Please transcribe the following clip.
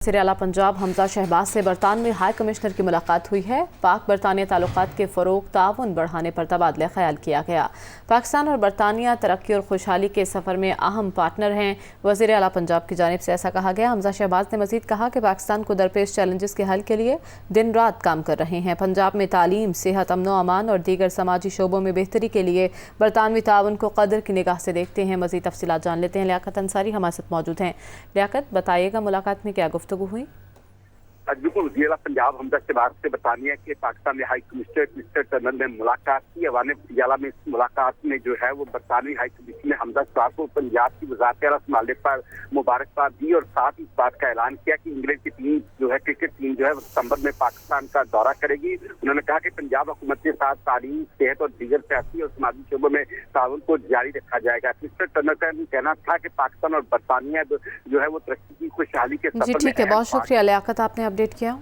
वज़ीर आला पंजाब हमजा शहबाज से बरतानवी हाई कमिश्नर की मुलाकात हुई है। पाक बरतानिया ताल्लुकात के फ़रोग़ ताउन बढ़ाने पर तबादला ख्याल किया गया। पाकिस्तान और बरतानिया तरक्की और खुशहाली के सफ़र में अहम पार्टनर हैं। वज़ीर आला पंजाब की जानिब से ऐसा कहा गया। हमजा शहबाज ने मज़ीद कहा कि पाकिस्तान को दरपेश चैलेंजेस के हल के लिए दिन रात काम कर रहे हैं। पंजाब में तालीम, सेहत, अमनो अमान और दीगर समाजी शोबों में बेहतरी के लिए बरतानवी ताउन को कदर की निगाह से देखते हैं। मज़ीद तफसीलात जान लेते हैं। लियाकत अंसारी हमारे साथ मौजूद हैं। लियाकत, बताइएगा मुलाकात में क्या गुफ्तगू हुई? बिल्कुल, वज़ीर पंजाब हमजा शहबाज से बरतानिया के पाकिस्तान में हाई कमिश्नर मिस्टर टर्नल ने मुलाकात की। अवान पटियाला में इस मुलाकात में जो है वो बरतानवी हाई कमिश्नर हमजा शहबाज को पंजाब की वज़ारत आला संभालने पर मुबारकबाद दी और साथ ही इस बात का ऐलान किया कि इंग्लैंड की टीम जो है, क्रिकेट टीम जो है वो सितंबर में पाकिस्तान का दौरा करेगी। उन्होंने कहा कि पंजाब हुकूमत के साथ तालीम, सेहत और दीगर सियासी और समाजी शोबों में ताउन को जारी रखा जाएगा। मिस्टर टर्नल का कहना था कि पाकिस्तान और बरतानिया जो है वो तरक्की की खुशहाली के जी ठीक है, बहुत शुक्रिया लियाकत, आपने अपडेट किया।